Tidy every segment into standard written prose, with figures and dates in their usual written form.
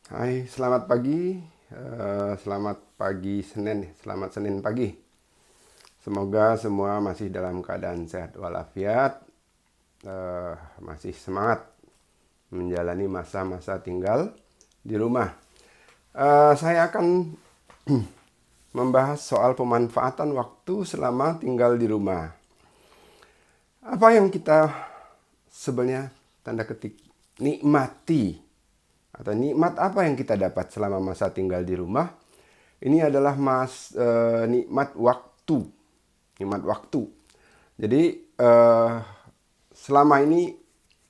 Hai, selamat pagi. Selamat pagi Senin, selamat Senin pagi. Semoga semua masih dalam keadaan sehat walafiat, masih semangat menjalani masa-masa tinggal di rumah. Saya akan membahas soal pemanfaatan waktu selama tinggal di rumah. Apa yang kita sebenarnya tanda ketik nikmati, atau nikmat apa yang kita dapat selama masa tinggal di rumah? Ini adalah nikmat waktu, nikmat waktu. Jadi selama ini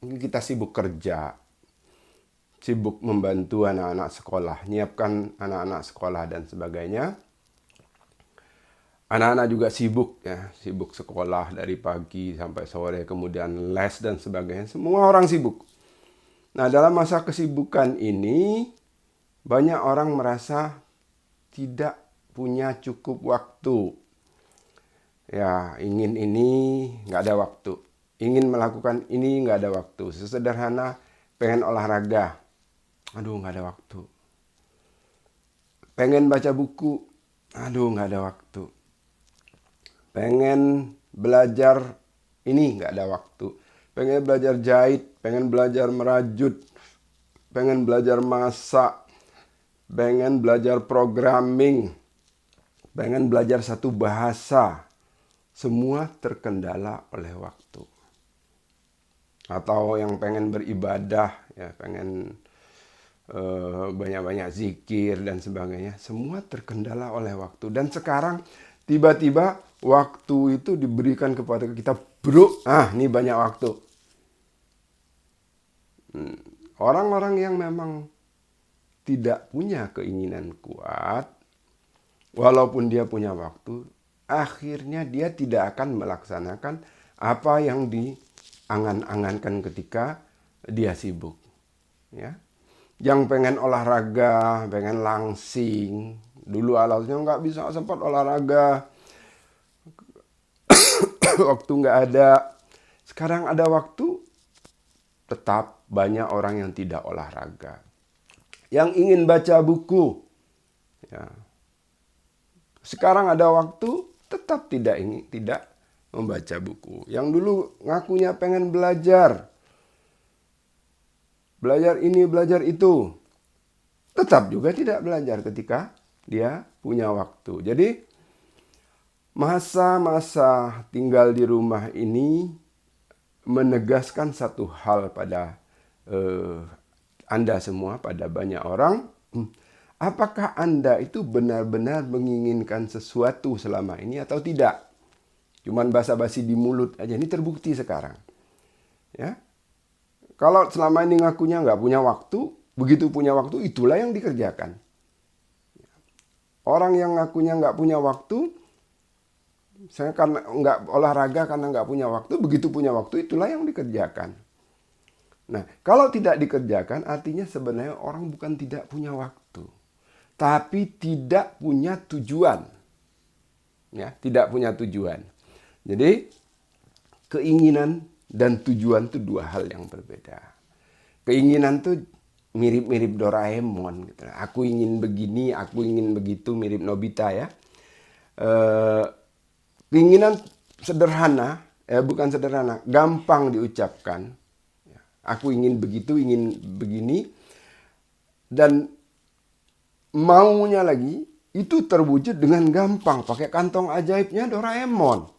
kita sibuk kerja, sibuk membantu anak-anak sekolah, nyiapkan anak-anak sekolah dan sebagainya. Anak-anak juga sibuk ya, sibuk sekolah dari pagi sampai sore, kemudian les dan sebagainya. Semua orang sibuk. Nah, dalam masa kesibukan ini banyak orang merasa tidak punya cukup waktu. Ya, ingin ini nggak ada waktu. Ingin melakukan ini nggak ada waktu. Sesederhana pengen olahraga. Aduh, nggak ada waktu. Pengen baca buku. Aduh, nggak ada waktu. Pengen belajar ini nggak ada waktu. Pengen belajar jahit, pengen belajar merajut, pengen belajar masak, pengen belajar programming, pengen belajar satu bahasa. Semua terkendala oleh waktu. Atau yang pengen beribadah, ya pengen banyak-banyak zikir dan sebagainya. Semua terkendala oleh waktu. Dan sekarang tiba-tiba waktu itu diberikan kepada kita, bro. Ini banyak waktu. Orang-orang yang memang tidak punya keinginan kuat, walaupun dia punya waktu, akhirnya dia tidak akan melaksanakan apa yang diangan-angankan ketika dia sibuk. Ya, yang pengen olahraga, pengen langsing, dulu alatnya nggak bisa sempat olahraga, waktu nggak ada. Sekarang ada waktu, tetap banyak orang yang tidak olahraga. Yang ingin baca buku, ya, sekarang ada waktu, tetap tidak membaca buku. Yang dulu ngakunya pengen belajar ini, belajar itu, tetap juga tidak belajar ketika dia punya waktu. Jadi masa-masa tinggal di rumah ini menegaskan satu hal pada Anda semua, pada banyak orang. Apakah Anda itu benar-benar menginginkan sesuatu selama ini atau tidak? Cuman basa-basi di mulut aja. Ini terbukti sekarang. Ya, kalau selama ini ngakunya nggak punya waktu, begitu punya waktu itulah yang dikerjakan. Orang yang ngakunya nggak punya waktu, saya karena nggak olahraga karena nggak punya waktu, begitu punya waktu itulah yang dikerjakan. Nah, kalau tidak dikerjakan artinya sebenarnya orang bukan tidak punya waktu, tapi tidak punya tujuan. Ya, tidak punya tujuan. Jadi keinginan dan tujuan itu dua hal yang berbeda. Keinginan tuh mirip-mirip Doraemon gitu. Aku ingin begini, aku ingin begitu, mirip Nobita ya. Keinginan sederhana, bukan sederhana, gampang diucapkan. Aku ingin begitu, ingin begini. Dan maunya lagi itu terwujud dengan gampang. Pakai kantong ajaibnya Doraemon.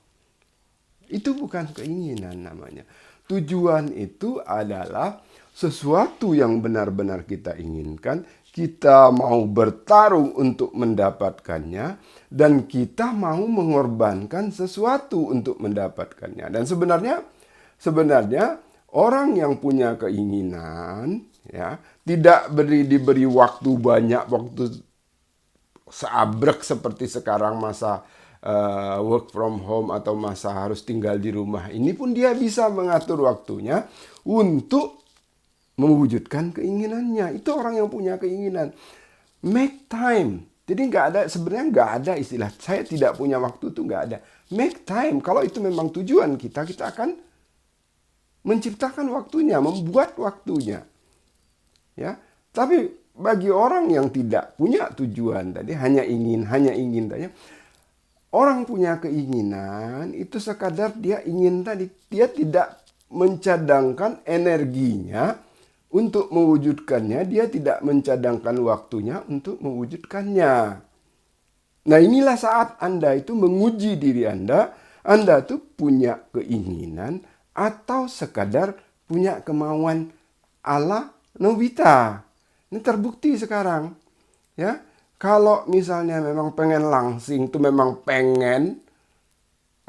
Itu bukan keinginan namanya. Tujuan itu adalah sesuatu yang benar-benar kita inginkan. Kita mau bertarung untuk mendapatkannya. Dan kita mau mengorbankan sesuatu untuk mendapatkannya. Dan sebenarnya orang yang punya keinginan, ya, tidak diberi waktu banyak, waktu seabrek seperti sekarang masa work from home atau masa harus tinggal di rumah. Ini pun dia bisa mengatur waktunya untuk mewujudkan keinginannya. Itu orang yang punya keinginan. Make time. Jadi sebenarnya nggak ada istilah saya tidak punya waktu, itu nggak ada. Make time. Kalau itu memang tujuan kita akan menciptakan waktunya, membuat waktunya. Ya, tapi bagi orang yang tidak punya tujuan tadi, hanya ingin tadi, orang punya keinginan itu sekadar dia ingin tadi, dia tidak mencadangkan energinya untuk mewujudkannya, dia tidak mencadangkan waktunya untuk mewujudkannya. Nah, inilah saat Anda itu menguji diri Anda tuh punya keinginan atau sekadar punya kemauan ala Nobita. Ini terbukti sekarang. Ya, kalau misalnya memang pengen langsing, itu memang pengen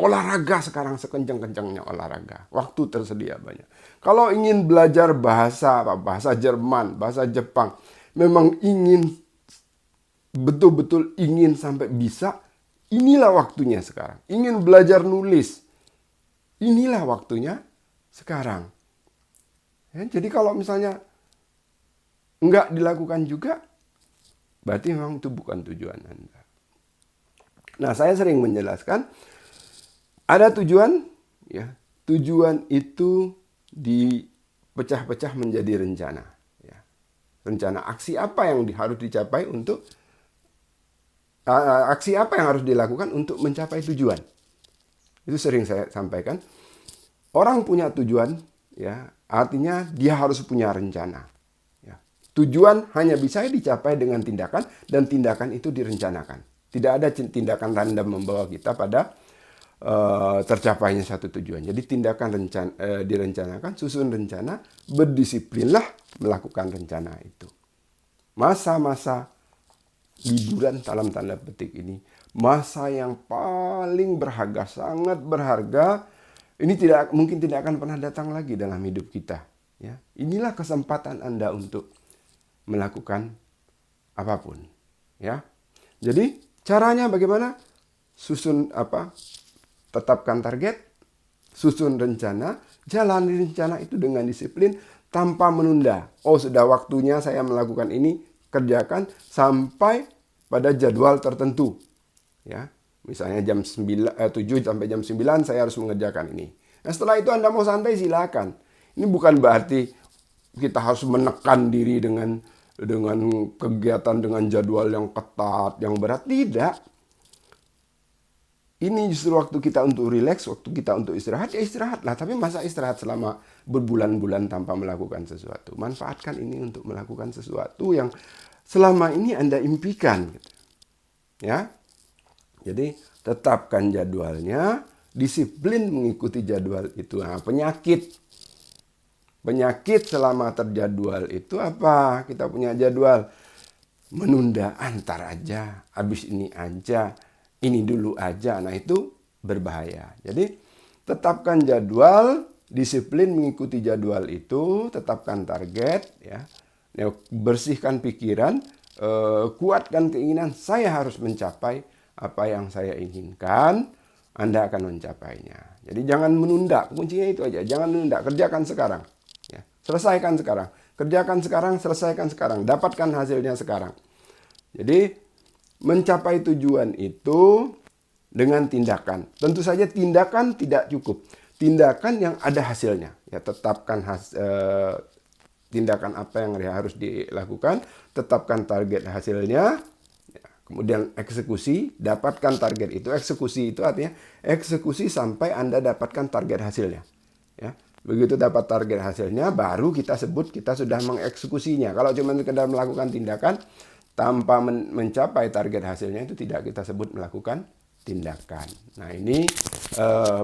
olahraga sekarang sekencang-kencangnya olahraga. Waktu tersedia banyak. Kalau ingin belajar bahasa Jerman, bahasa Jepang, memang ingin betul-betul ingin sampai bisa, inilah waktunya sekarang. Ingin belajar nulis, inilah waktunya sekarang. Ya, jadi kalau misalnya enggak dilakukan juga, berarti memang itu bukan tujuan Anda. Nah, saya sering menjelaskan, ada tujuan, ya. Tujuan itu dipecah-pecah menjadi rencana. Ya. Rencana aksi apa yang harus dicapai untuk aksi apa yang harus dilakukan untuk mencapai tujuan. Itu sering saya sampaikan. Orang punya tujuan, ya, artinya dia harus punya rencana. Ya. Tujuan hanya bisa dicapai dengan tindakan, dan tindakan itu direncanakan. Tidak ada tindakan random membawa kita pada tercapainya satu tujuan. Jadi tindakan direncanakan, susun rencana, berdisiplinlah melakukan rencana itu. Masa-masa liburan dalam tanda petik ini, masa yang paling berharga, sangat berharga. Ini mungkin tidak akan pernah datang lagi dalam hidup kita. Ya, inilah kesempatan Anda untuk melakukan apapun. Ya, jadi caranya bagaimana? Susun tetapkan target, susun rencana, jalani rencana itu dengan disiplin tanpa menunda. Oh, sudah waktunya saya melakukan ini, kerjakan sampai pada jadwal tertentu. Ya, misalnya jam 7 sampai jam 9 saya harus mengerjakan ini. Nah, setelah itu Anda mau santai silakan. Ini bukan berarti kita harus menekan diri dengan kegiatan dengan jadwal yang ketat, yang berat. Tidak. Ini justru waktu kita untuk rileks, waktu kita untuk istirahat, ya istirahatlah. Tapi masa istirahat selama berbulan-bulan tanpa melakukan sesuatu? Manfaatkan ini untuk melakukan sesuatu yang selama ini Anda impikan. Ya, jadi tetapkan jadwalnya, disiplin mengikuti jadwal itu. Nah, penyakit selama terjadwal itu apa? Kita punya jadwal, menunda, antar aja, habis ini aja, ini dulu aja. Nah, itu berbahaya. Jadi tetapkan jadwal, disiplin mengikuti jadwal itu, tetapkan target, ya. Bersihkan pikiran, kuatkan keinginan, saya harus mencapai apa yang saya inginkan, Anda akan mencapainya. Jadi jangan menunda, kuncinya itu aja, jangan menunda, kerjakan sekarang. Ya. Selesaikan sekarang, kerjakan sekarang, selesaikan sekarang, dapatkan hasilnya sekarang. Jadi mencapai tujuan itu dengan tindakan. Tentu saja tindakan tidak cukup. Tindakan yang ada hasilnya. Ya, tetapkan tindakan apa yang harus dilakukan, tetapkan target hasilnya, ya, kemudian eksekusi, dapatkan target itu. Eksekusi itu artinya eksekusi sampai Anda dapatkan target hasilnya. Ya. Begitu dapat target hasilnya, baru kita sebut kita sudah mengeksekusinya. Kalau cuma sekedar melakukan tindakan tanpa mencapai target hasilnya, itu tidak kita sebut melakukan tindakan. Nah, ini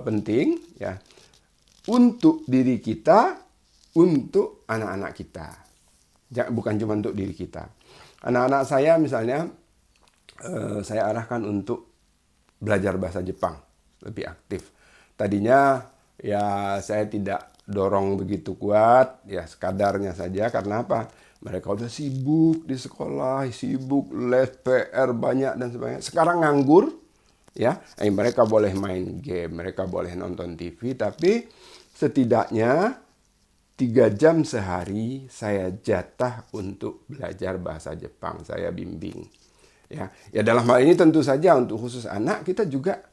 penting, ya, untuk diri kita, untuk anak-anak kita. Bukan cuma untuk diri kita. Anak-anak saya misalnya, saya arahkan untuk belajar bahasa Jepang, lebih aktif. Tadinya ya saya tidak dorong begitu kuat, ya sekadarnya saja. Karena apa? Mereka udah sibuk di sekolah, sibuk les, PR banyak dan sebagainya. Sekarang nganggur, ya. Mereka boleh main game, mereka boleh nonton TV, tapi setidaknya 3 jam sehari saya jatah untuk belajar bahasa Jepang, saya bimbing. Ya, dalam hal ini tentu saja untuk khusus anak, kita juga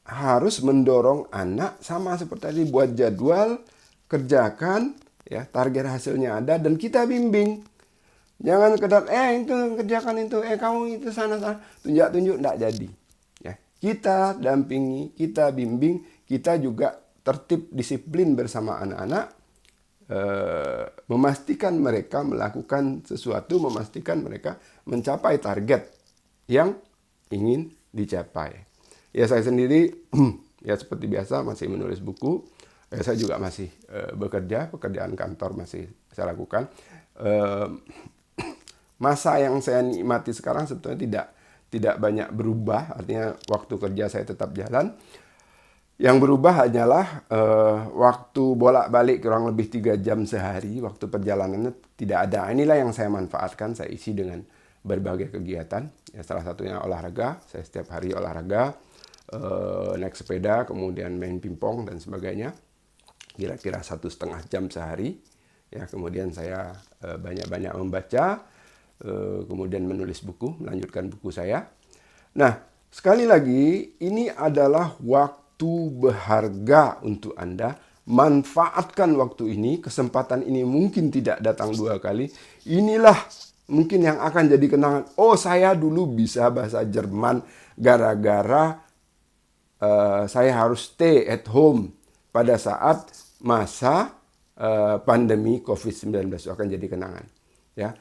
harus mendorong anak sama seperti tadi, buat jadwal, kerjakan, ya, target hasilnya ada, dan kita bimbing. Jangan sekedar itu kerjakan itu, kamu itu sana tunjuk-tunjuk, enggak jadi. Ya, kita dampingi, kita bimbing, kita juga tertib disiplin bersama anak-anak, memastikan mereka melakukan sesuatu, memastikan mereka mencapai target yang ingin dicapai. Ya saya sendiri ya seperti biasa masih menulis buku. Saya juga masih bekerja, pekerjaan kantor masih saya lakukan. Masa yang saya nikmati sekarang sebetulnya tidak banyak berubah, artinya waktu kerja saya tetap jalan. Yang berubah hanyalah waktu bolak-balik kurang lebih 3 jam sehari, waktu perjalanannya tidak ada. Inilah yang saya manfaatkan, saya isi dengan berbagai kegiatan. Ya, salah satunya olahraga, saya setiap hari olahraga, naik sepeda, kemudian main pingpong dan sebagainya. Kira-kira 1,5 jam sehari. Ya, kemudian saya banyak-banyak membaca, kemudian menulis buku, melanjutkan buku saya. Nah, sekali lagi, ini adalah waktu berharga untuk Anda. Manfaatkan waktu ini, kesempatan ini mungkin tidak datang 2 kali. Inilah mungkin yang akan jadi kenangan. Oh, saya dulu bisa bahasa Jerman gara-gara saya harus stay at home pada saat masa pandemi COVID-19. Akan jadi kenangan. Ya.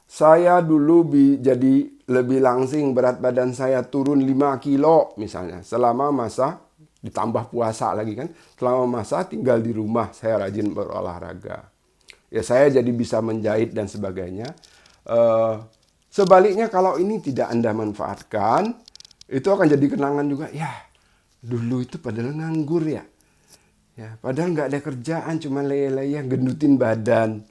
Saya dulu jadi lebih langsing, berat badan saya turun 5 kilo misalnya. Selama masa, ditambah puasa lagi kan, selama masa tinggal di rumah, saya rajin berolahraga. Ya saya jadi bisa menjahit dan sebagainya. Sebaliknya kalau ini tidak Anda manfaatkan, itu akan jadi kenangan juga. Ya, dulu itu padahal nganggur ya. Ya, padahal nggak ada kerjaan, cuma leyeh-leyeh gendutin badan.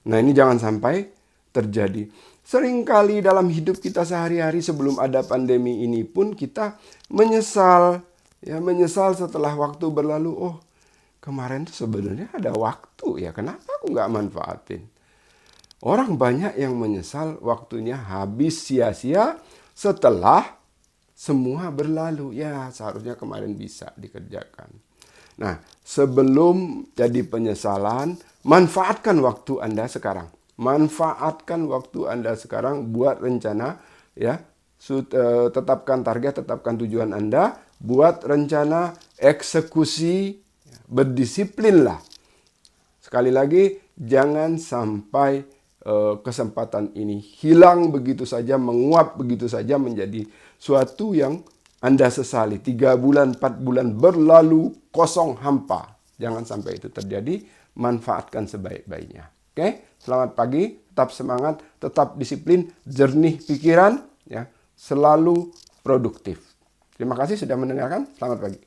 Nah ini jangan sampai terjadi. Seringkali dalam hidup kita sehari-hari sebelum ada pandemi ini pun kita menyesal. Ya, menyesal setelah waktu berlalu. Oh, kemarin tuh sebenarnya ada waktu ya. Kenapa aku nggak manfaatin? Orang banyak yang menyesal waktunya habis sia-sia setelah semua berlalu. Ya, seharusnya kemarin bisa dikerjakan. Nah, sebelum jadi penyesalan, manfaatkan waktu Anda sekarang. Manfaatkan waktu Anda sekarang buat rencana, ya. Tetapkan target, tetapkan tujuan Anda, buat rencana, eksekusi, berdisiplinlah. Sekali lagi, jangan sampai kesempatan ini hilang begitu saja, menguap begitu saja menjadi suatu yang Anda sesali. 3 bulan, 4 bulan berlalu kosong hampa. Jangan sampai itu terjadi. Manfaatkan sebaik-baiknya. Oke, selamat pagi, tetap semangat, tetap disiplin, jernih pikiran, ya, selalu produktif. Terima kasih sudah mendengarkan. Selamat pagi.